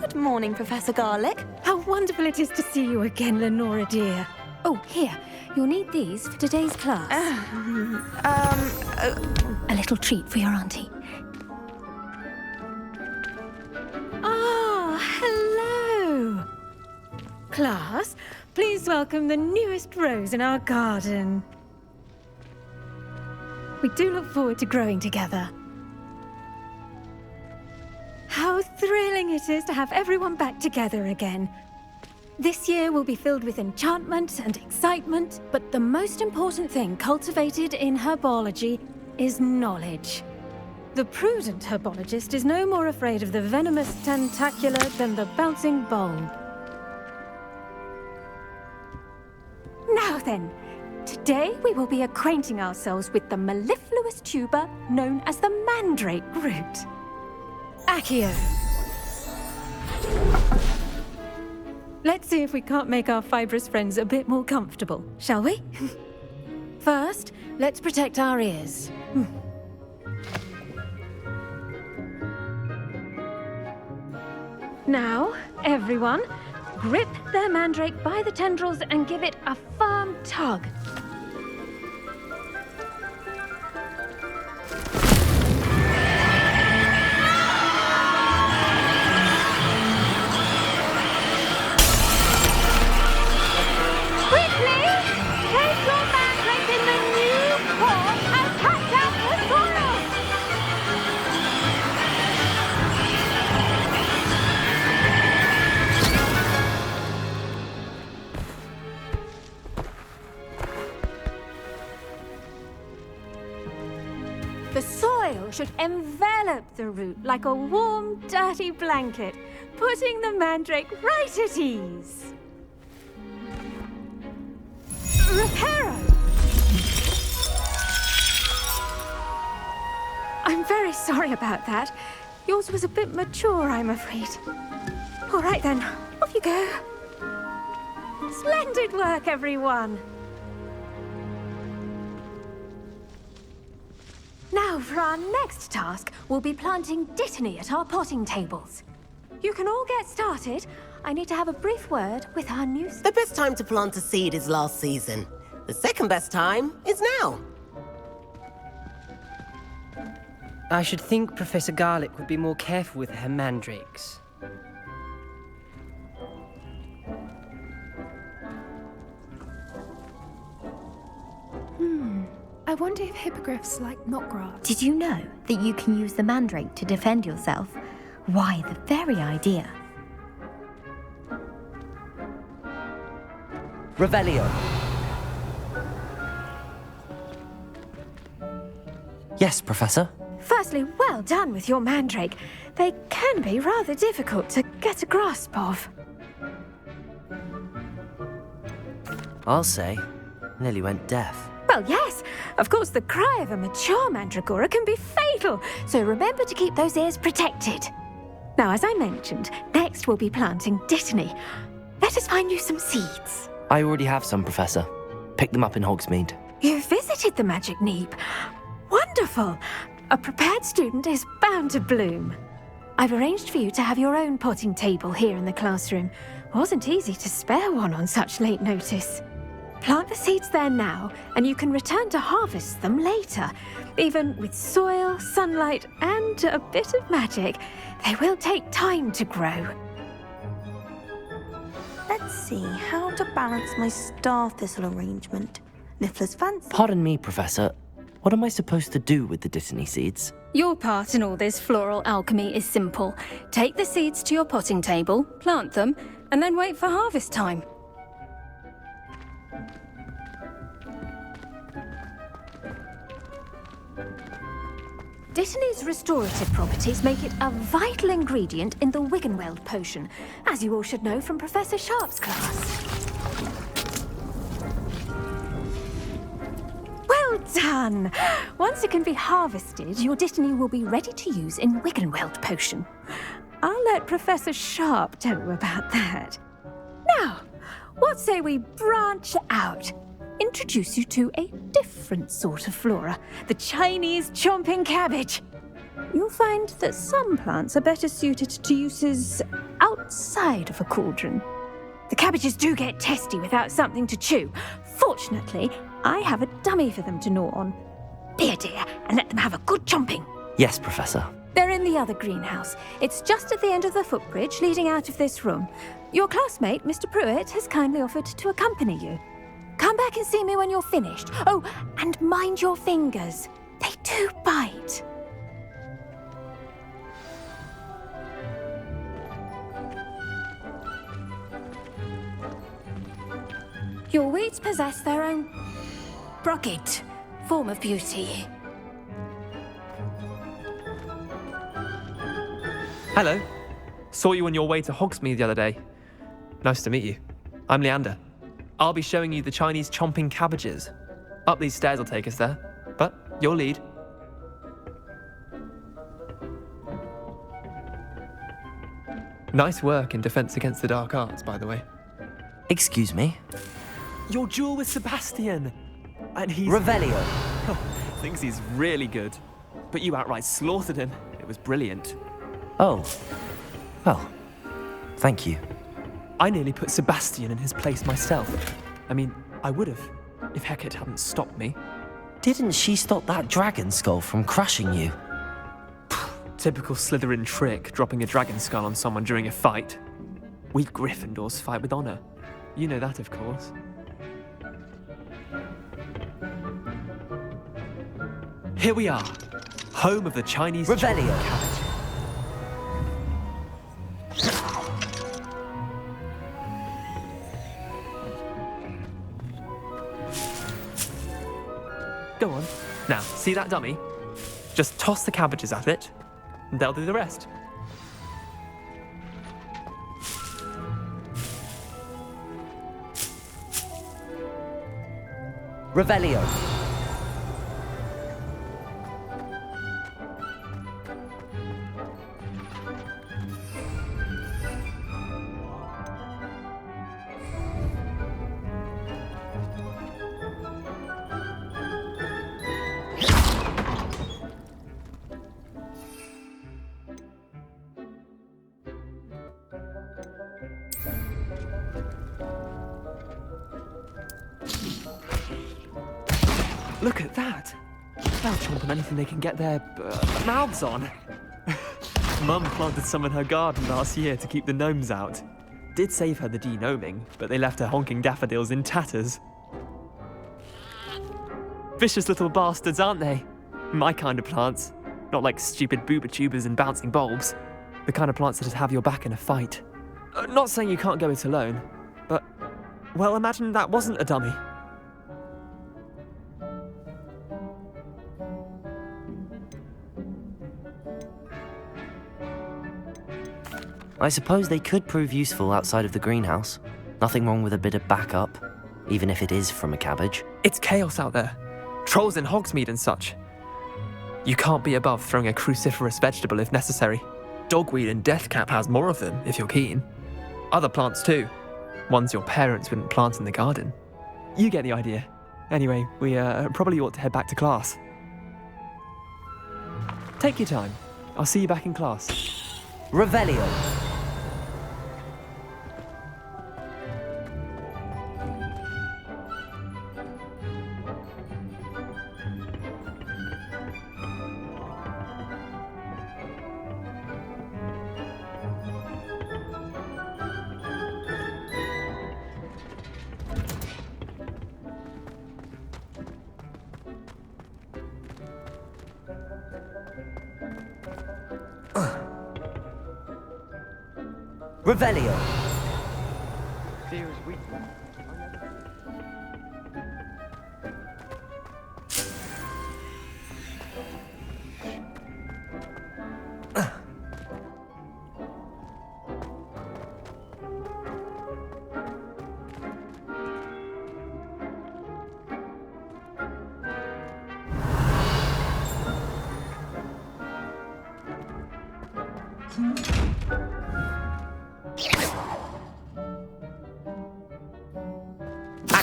Good morning, Professor Garlick. How wonderful it is to see you again, Lenora dear. Oh, here. You'll need these for today's class. A little treat for your auntie. Ah, hello. Class, please welcome the newest rose in our garden. We do look forward to growing together. How thrilling it is to have everyone back together again. This year will be filled with enchantment and excitement, but the most important thing cultivated in herbology is knowledge. The prudent herbologist is no more afraid of the venomous tentacula than the bouncing bulb. Now then, today we will be acquainting ourselves with the mellifluous tuber known as the mandrake root. Accio. Let's see if we can't make our fibrous friends a bit more comfortable, shall we? First, let's protect our ears. Now, everyone, grip their mandrake by the tendrils and give it a firm tug. The soil should envelop the root like a warm, dirty blanket, putting the mandrake right at ease. Reparo! I'm very sorry about that. Yours was a bit mature, I'm afraid. All right then, off you go. Splendid work, everyone. Now, for our next task, we'll be planting Dittany at our potting tables. You can all get started. I need to have a brief word with our new... The best time to plant a seed is last season. The second best time is now. I should think Professor Garlick would be more careful with her mandrakes. I wonder if hippogriffs like knotgrass. Did you know that you can use the mandrake to defend yourself? Why, the very idea. Revelio. Yes, Professor. Firstly, well done with your mandrake. They can be rather difficult to get a grasp of. I'll say, nearly went deaf. Well, yes. Of course, the cry of a mature mandragora can be fatal, so remember to keep those ears protected. Now, as I mentioned, next we'll be planting Dittany. Let us find you some seeds. I already have some, Professor. Picked them up in Hogsmeade. You visited the Magic Neep. Wonderful. A prepared student is bound to bloom. I've arranged for you to have your own potting table here in the classroom. Wasn't easy to spare one on such late notice. Plant the seeds there now, and you can return to harvest them later. Even with soil, sunlight, and a bit of magic, they will take time to grow. Let's see how to balance my star thistle arrangement. Niffler's fancy. Pardon me, Professor. What am I supposed to do with the Dittany seeds? Your part in all this floral alchemy is simple. Take the seeds to your potting table, plant them, and then wait for harvest time. Dittany's restorative properties make it a vital ingredient in the Wiggenweld potion, as you all should know from Professor Sharp's class. Well done! Once it can be harvested, your Dittany will be ready to use in Wiggenweld potion. I'll let Professor Sharp tell you about that. Now, what say we branch out? Introduce you to a different sort of flora, the Chinese chomping cabbage. you'll find that some plants are better suited to uses outside of a cauldron. The cabbages do get testy without something to chew. Fortunately, I have a dummy for them to gnaw on. Be a dear and let them have a good chomping. Yes, Professor. They're in the other greenhouse. It's just at the end of the footbridge leading out of this room. Your classmate, Mr. Prewett, has kindly offered to accompany you. Come back and see me when you're finished. Oh, and mind your fingers. They do bite. Your weeds possess their own rugged form of beauty. Hello. Saw you on your way to Hogsmeade the other day. Nice to meet you. I'm Leander. I'll be showing you the Chinese chomping cabbages. Up these stairs will take us there, but your lead. Nice work in Defense Against the Dark Arts, by the way. Excuse me? Your duel with Sebastian! And he's... Revelio. thinks he's really good. But you outright slaughtered him. It was brilliant. Oh. Well, thank you. I nearly put Sebastian in his place myself. I mean, I would have, if Hecate hadn't stopped me. Didn't she stop that dragon skull from crushing you? Typical Slytherin trick, dropping a dragon skull on someone during a fight. We Gryffindors fight with honor. You know that, of course. Here we are, home of the Chinese Revelio. cabbage. Go on. Now, see that dummy? Just toss the cabbages at it, and they'll do the rest. Revelio. Look at that! They'll chomp on anything they can get their mouths on. Mum planted some in her garden last year to keep the gnomes out. Did save her the de-gnoming, but they left her honking daffodils in tatters. Vicious little bastards, aren't they? My kind of plants. Not like stupid booba tubers and bouncing bulbs. The kind of plants that have your back in a fight. Not saying you can't go it alone, but, well, imagine that wasn't a dummy. I suppose they could prove useful outside of the greenhouse. Nothing wrong with a bit of backup, even if it is from a cabbage. It's chaos out there. Trolls in Hogsmeade and such. You can't be above throwing a cruciferous vegetable if necessary. Dogweed and deathcap has more of them, if you're keen. Other plants too. Ones your parents wouldn't plant in the garden. You get the idea. Anyway, we probably ought to head back to class. Take your time. I'll see you back in class. Revelio. Revelio.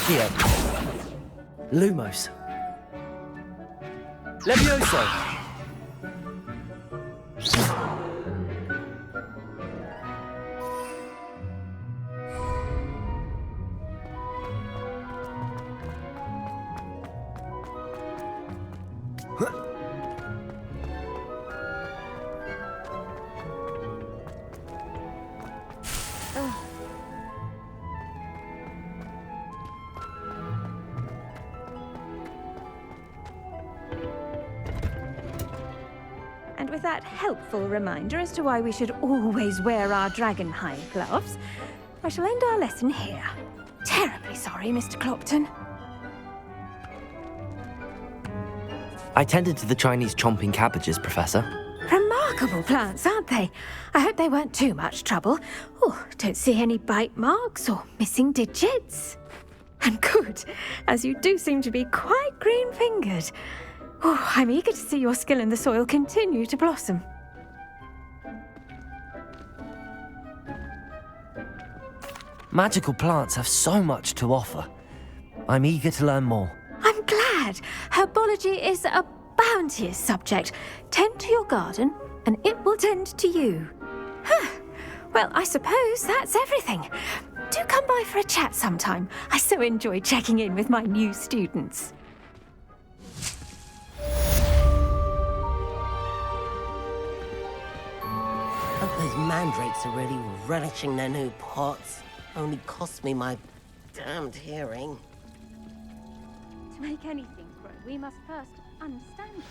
Accio. Lumos. Levioso. And with that helpful reminder as to why we should always wear our dragonhide gloves, I shall end our lesson here. Terribly sorry, Mr. Clopton. I tended to the Chinese chomping cabbages, Professor. Remarkable plants, aren't they? I hope they weren't too much trouble. Oh, don't see any bite marks or missing digits. And good, as you do seem to be quite green-fingered. Oh, I'm eager to see your skill in the soil continue to blossom. Magical plants have so much to offer. I'm eager to learn more. I'm glad. Herbology is a bounteous subject. Tend to your garden, and it will tend to you. Huh. Well, I suppose that's everything. Do come by for a chat sometime. I so enjoy checking in with my new students. Hope those mandrakes are really relishing their new pots. Only cost me my damned hearing. To make anything grow, we must first understand it.